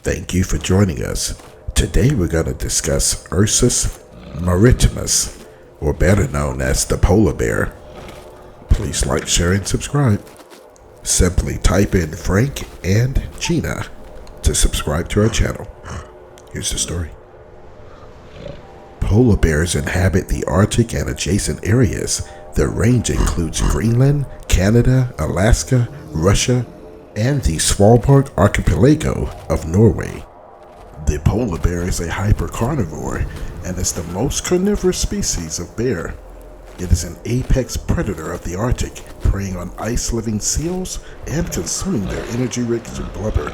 Thank you for joining us. Today we're going to discuss Ursus maritimus, or better known as the polar bear. Please like, share, and subscribe. Simply type in Frank and Gina to subscribe to our channel. Here's the story. Polar bears inhabit the Arctic and adjacent areas. Their range includes Greenland, Canada, Alaska, Russia, and the Svalbard archipelago of Norway. The polar bear is a hypercarnivore and is the most carnivorous species of bear. It is an apex predator of the Arctic, preying on ice-living seals and consuming their energy-rich blubber.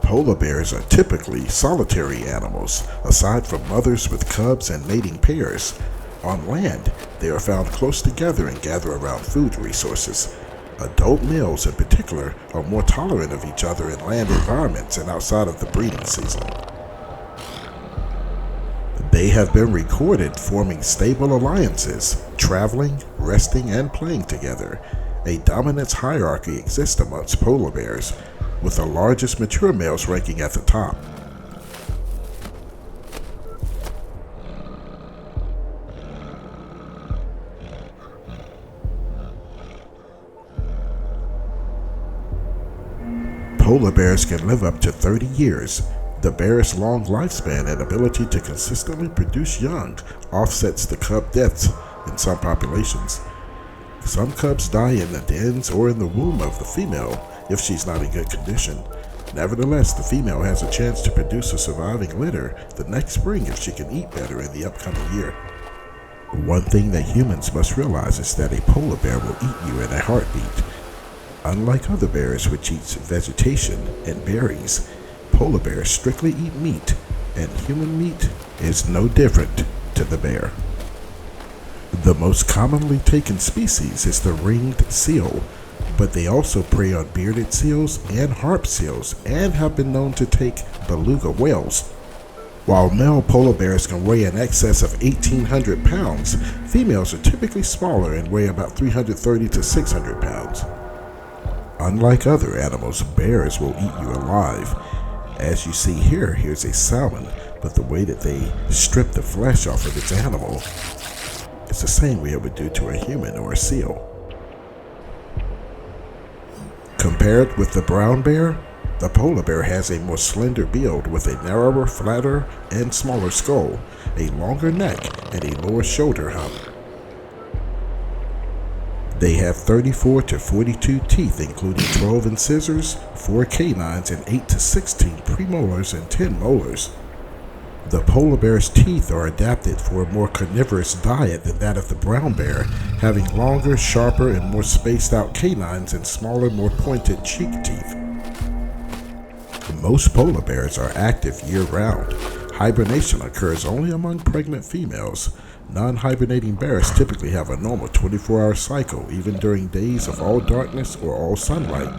Polar bears are typically solitary animals, aside from mothers with cubs and mating pairs. On land, they are found close together and gather around food resources. Adult males in particular are more tolerant of each other in land environments and outside of the breeding season. They have been recorded forming stable alliances, traveling, resting, and playing together. A dominance hierarchy exists amongst polar bears, with the largest mature males ranking at the top. Polar bears can live up to 30 years. The bear's long lifespan and ability to consistently produce young offsets the cub deaths in some populations. Some cubs die in the dens or in the womb of the female if she's not in good condition. Nevertheless, the female has a chance to produce a surviving litter the next spring if she can eat better in the upcoming year. One thing that humans must realize is that a polar bear will eat you in a heartbeat. Unlike other bears which eat vegetation and berries, polar bears strictly eat meat, and human meat is no different to the bear. The most commonly taken species is the ringed seal, but they also prey on bearded seals and harp seals and have been known to take beluga whales. While male polar bears can weigh in excess of 1,800 pounds, females are typically smaller and weigh about 330 to 600 pounds. Unlike other animals, bears will eat you alive. As you see here, here's a salmon, but the way that they strip the flesh off of its animal is the same way it would do to a human or a seal. Compared with the brown bear, the polar bear has a more slender build with a narrower, flatter, and smaller skull, a longer neck, and a lower shoulder hump. They have 34 to 42 teeth, including 12 incisors, 4 canines, and 8 to 16 premolars and 10 molars. The polar bear's teeth are adapted for a more carnivorous diet than that of the brown bear, having longer, sharper, and more spaced out canines and smaller, more pointed cheek teeth. Most polar bears are active year-round. Hibernation occurs only among pregnant females. Non-hibernating bears typically have a normal 24-hour cycle, even during days of all darkness or all sunlight.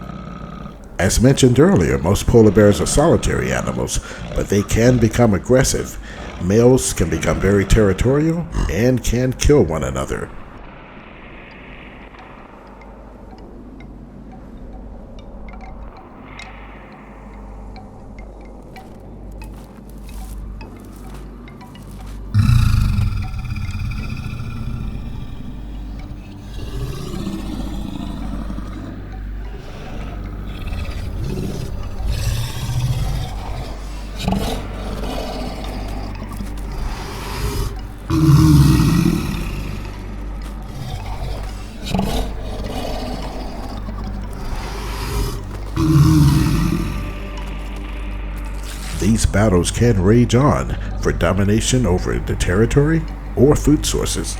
As mentioned earlier, most polar bears are solitary animals, but they can become aggressive. Males can become very territorial and can kill one another. These battles can rage on for domination over the territory or food sources.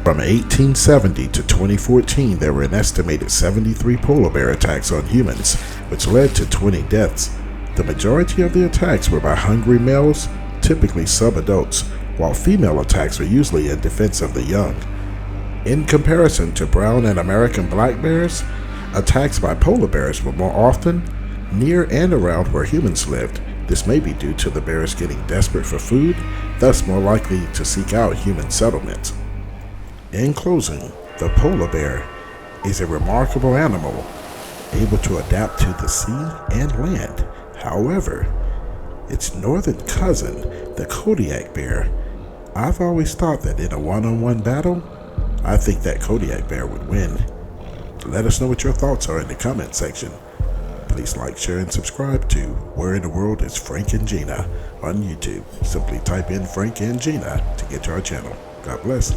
From 1870 to 2014, there were an estimated 73 polar bear attacks on humans, which led to 20 deaths. The majority of the attacks were by hungry males, typically sub-adults, while female attacks were usually in defense of the young. In comparison to brown and American black bears, attacks by polar bears were more often near and around where humans lived. This may be due to the bears getting desperate for food, thus more likely to seek out human settlements. In closing, the polar bear is a remarkable animal, able to adapt to the sea and land. However, its northern cousin, the Kodiak Bear, I've always thought that in a one-on-one battle, I think that Kodiak Bear would win. Let us know what your thoughts are in the comment section. Please like, share, and subscribe to Where in the World is Frank and Gina on YouTube. Simply type in Frank and Gina to get to our channel. God bless.